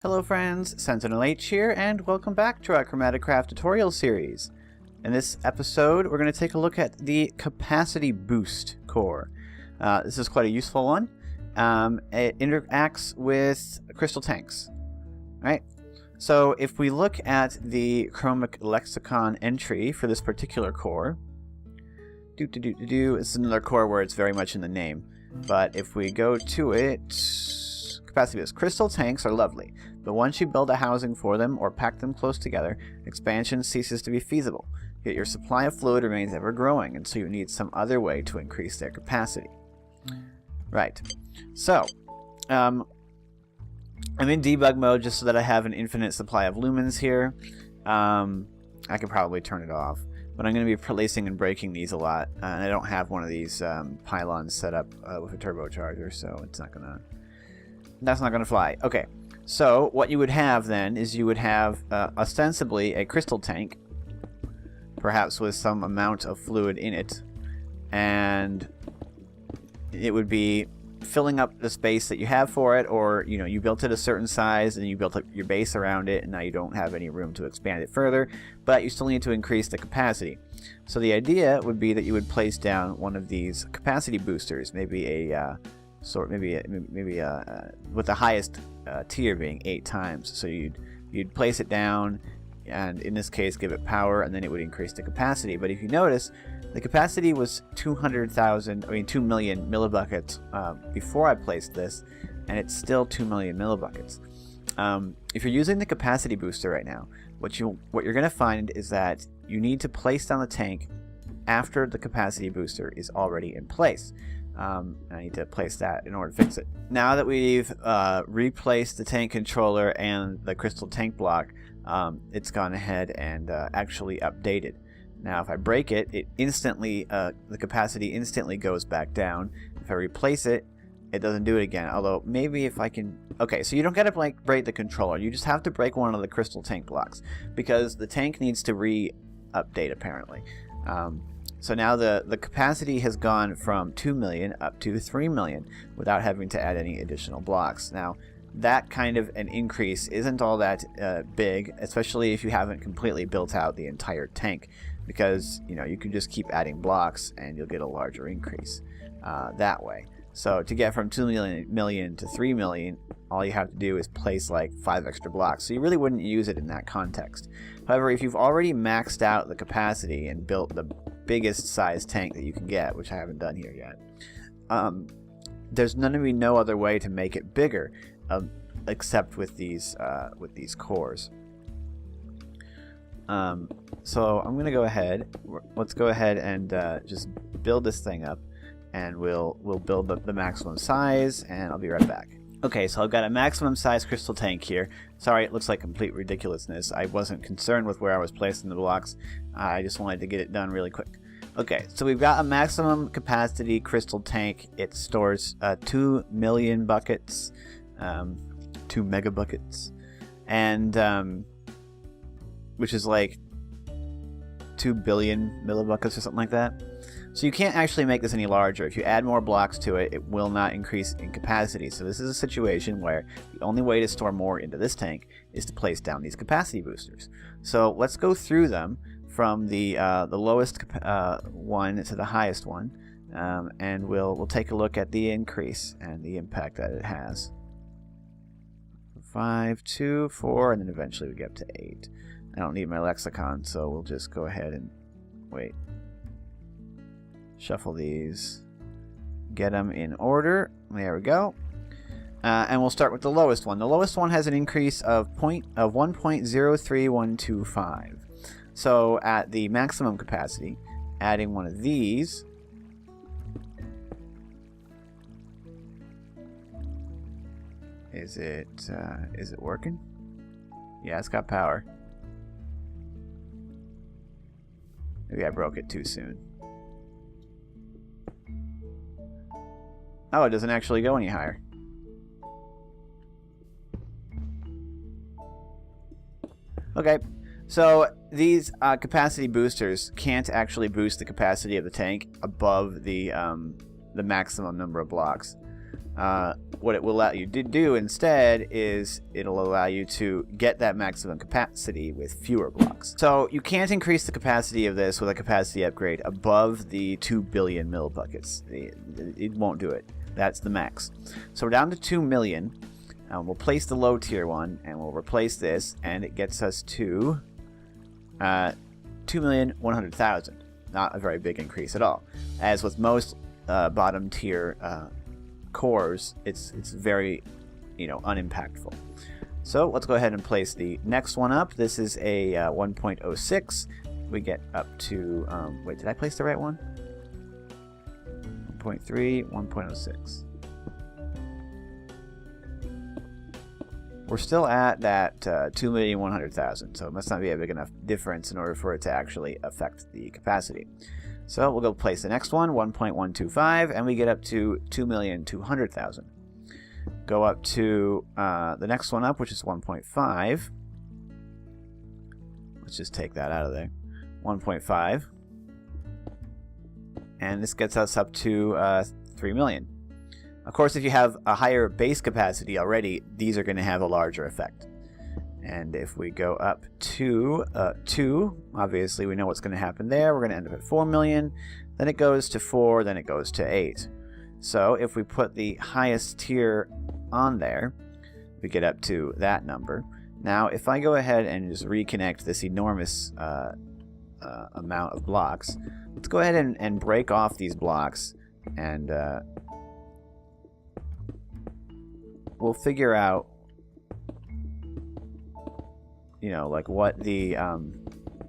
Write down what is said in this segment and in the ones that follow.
Hello friends, SentinalH here, and welcome back to our ChromatiCraft tutorial series. In this episode, we're going to take a look at the Capacity Boost core. This is quite a useful one. It interacts with crystal tanks. Right? So if we look at the Chromic Lexicon entry for this particular core, it's another core where it's very much in the name. But if we go to it, capacity boost. Crystal tanks are lovely, but once you build a housing for them or pack them close together, expansion ceases to be feasible. Yet your supply of fluid remains ever growing, and so you need some other way to increase their capacity. Right. So, I'm in debug mode just so that I have an infinite supply of lumens here. I could probably turn it off, but I'm going to be placing and breaking these a lot, and I don't have one of these pylons set up with a turbocharger, so it's not gonna. That's not gonna fly. Okay, so what you would have then is you would have ostensibly a crystal tank, perhaps with some amount of fluid in it, and it would be filling up the space that you have for it, or you built it a certain size and you built up your base around it, and now you don't have any room to expand it further, but you still need to increase the capacity. So the idea would be that you would place down one of these capacity boosters, maybe a with the highest tier being 8 times. So you'd place it down, and in this case give it power, and then it would increase the capacity. But if you notice, the capacity was 2 million millibuckets before I placed this, and it's still 2 million millibuckets. If you're using the capacity booster right now, what you're going to find is that you need to place down the tank after the capacity booster is already in place. I need to place that in order to fix it. Now that we've replaced the tank controller and the crystal tank block, it's gone ahead and actually updated. Now if I break it, the capacity instantly goes back down. If I replace it, it doesn't do it again. Although maybe if I can... Okay, so you don't gotta break the controller. You just have to break one of the crystal tank blocks, because the tank needs to re-update apparently. So now the capacity has gone from 2 million up to 3 million without having to add any additional blocks. Now that kind of an increase isn't all that big, especially if you haven't completely built out the entire tank, because you can just keep adding blocks and you'll get a larger increase that way. So to get from 2 million to 3 million, all you have to do is place like 5 extra blocks. So you really wouldn't use it in that context. However, if you've already maxed out the capacity and built the biggest size tank that you can get, which I haven't done here yet, there's no other way to make it bigger except with these cores. So I'm gonna go ahead. Let's go ahead and just build this thing up, and we'll build up the maximum size, and I'll be right back. Okay, so I've got a maximum size crystal tank here. Sorry, it looks like complete ridiculousness. I wasn't concerned with where I was placing the blocks. I just wanted to get it done really quick. Okay, so we've got a maximum capacity crystal tank. It stores 2 million buckets, 2 mega buckets, and which is like 2 billion millibuckets or something like that. So you can't actually make this any larger. If you add more blocks to it, it will not increase in capacity. So this is a situation where the only way to store more into this tank is to place down these capacity boosters. So let's go through them from the lowest one to the highest one, and we'll take a look at the increase and the impact that it has. 5, 2, 4, and then eventually we get up to 8. I don't need my lexicon, so we'll just go ahead and wait. Shuffle these, get them in order. There we go. And we'll start with the lowest one. The lowest one has an increase of 1.03125. So at the maximum capacity, adding one of these, is it working? Yeah, it's got power. Maybe I broke it too soon. Oh, it doesn't actually go any higher. Okay, so these capacity boosters can't actually boost the capacity of the tank above the maximum number of blocks. what it will allow you to do instead is it'll allow you to get that maximum capacity with fewer blocks. So you can't increase the capacity of this with a capacity upgrade above the 2 billion millibuckets. It won't do it. That's the max. So we're down to 2 million. We'll place the low tier one and we'll replace this, and it gets us to 2,100,000. Not a very big increase at all. As with most bottom tier cores, it's very, unimpactful. So let's go ahead and place the next one up. This is a 1.06. We get up to wait, did I place the right one? 1.3, 1.06. We're still at that 2,100,000, so it must not be a big enough difference in order for it to actually affect the capacity. So we'll go place the next one, 1.125, and we get up to 2,200,000. Go up to the next one up, which is 1.5. Let's just take that out of there. 1.5. And this gets us up to 3 million. Of course, if you have a higher base capacity already, these are going to have a larger effect. And if we go up to 2, obviously we know what's going to happen there. We're going to end up at 4 million. Then it goes to 4, then it goes to 8. So if we put the highest tier on there, we get up to that number. Now, if I go ahead and just reconnect this enormous amount of blocks, let's go ahead and break off these blocks, and we'll figure out, like what the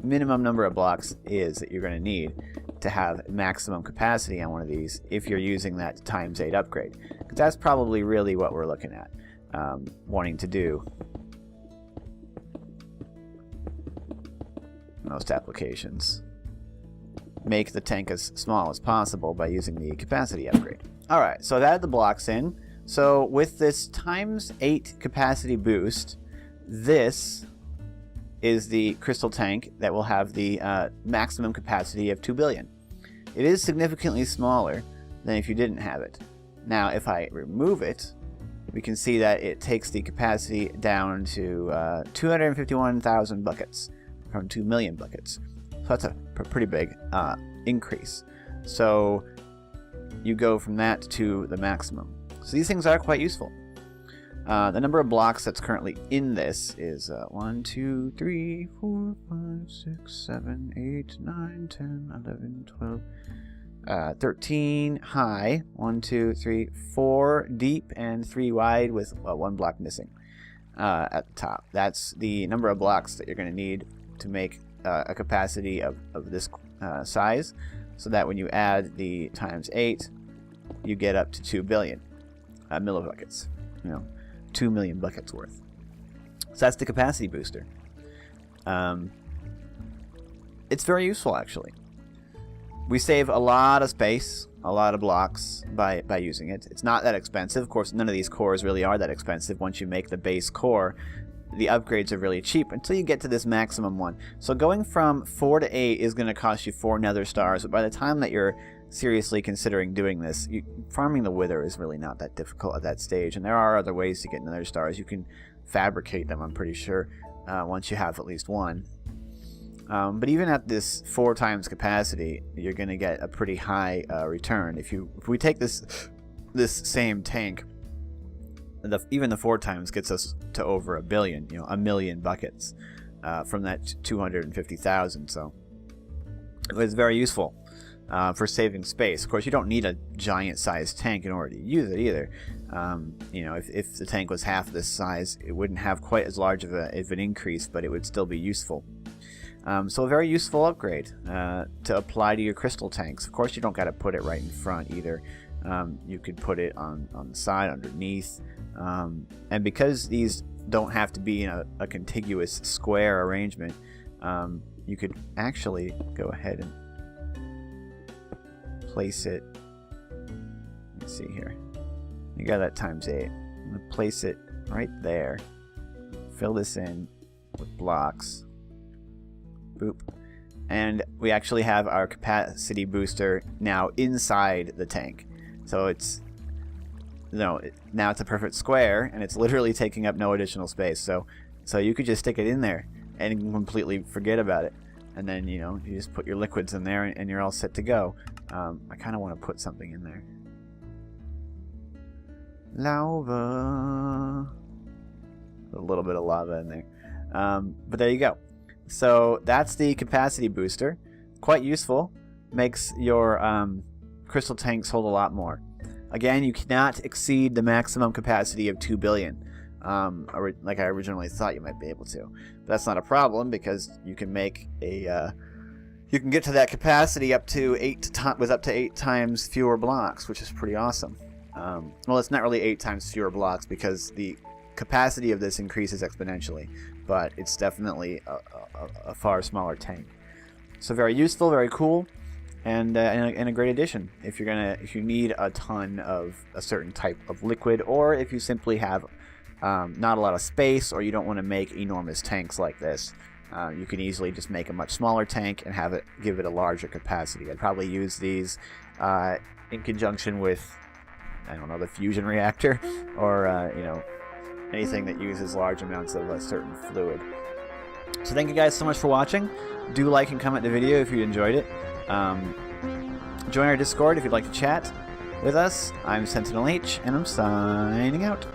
minimum number of blocks is that you're going to need to have maximum capacity on one of these if you're using that ×8 upgrade. Because that's probably really what we're looking at, wanting to do most applications. Make the tank as small as possible by using the capacity upgrade. Alright, so I've added the blocks in. So with this ×8 capacity boost, this is the crystal tank that will have the maximum capacity of 2 billion. It is significantly smaller than if you didn't have it. Now, if I remove it, we can see that it takes the capacity down to 251,000 buckets from 2 million buckets. So that's a pretty big increase. So you go from that to the maximum. So these things are quite useful. The number of blocks that's currently in this is 1, 2, 3, 4, 5, 6, 7, 8, 9, 10, 11, 12, 13 high, 1, 2, 3, 4 deep, and 3 wide with 1 block missing at the top. That's the number of blocks that you're going to need to make a capacity of this size, so that when you add the ×8, you get up to 2 billion millibuckets. 2 million buckets worth. So that's the capacity booster. It's very useful, actually. We save a lot of space, a lot of blocks by using it. It's not that expensive. Of course, none of these cores really are that expensive. Once you make the base core, the upgrades are really cheap until you get to this maximum one. So going from 4 to 8 is going to cost you 4 nether stars, but by the time that you're seriously considering doing this, farming the wither is really not that difficult at that stage, and there are other ways to get nether stars. You can fabricate them, I'm pretty sure, once you have at least one. But even at this 4 times capacity, you're going to get a pretty high return. If we take this same tank, even the 4 times gets us to over 1 billion, 1 million buckets from that 250,000. So it was very useful for saving space. Of course, you don't need a giant-sized tank in order to use it either. If the tank was half this size, it wouldn't have quite as large of an increase, but it would still be useful. So a very useful upgrade to apply to your crystal tanks. Of course, you don't got to put it right in front either. You could put it on the side, underneath. And because these don't have to be in a contiguous square arrangement, you could actually go ahead and place it. Let's see here. You got that ×8. I'm going to place it right there. Fill this in with blocks. Boop. And we actually have our capacity booster now inside the tank. So it's now it's a perfect square, and it's literally taking up no additional space. So you could just stick it in there and completely forget about it. And then, you just put your liquids in there and you're all set to go. I kind of want to put something in there. Lava. A little bit of lava in there. But there you go. So that's the capacity booster. Quite useful. Makes your crystal tanks hold a lot more. Again, you cannot exceed the maximum capacity of 2 billion. Like I originally thought you might be able to. But that's not a problem, because you can make a you can get to that capacity up to 8 times fewer blocks, which is pretty awesome. Well, it's not really 8 times fewer blocks, because the capacity of this increases exponentially, but it's definitely a far smaller tank. So very useful, very cool, and a great addition if you need a ton of a certain type of liquid, or if you simply have not a lot of space, or you don't want to make enormous tanks like this. You can easily just make a much smaller tank and give it a larger capacity. I'd probably use these in conjunction with, I don't know, the fusion reactor, or anything that uses large amounts of a certain fluid. So thank you guys so much for watching. Do like and comment the video if you enjoyed it. Join our Discord if you'd like to chat with us. I'm SentinalH, and I'm signing out.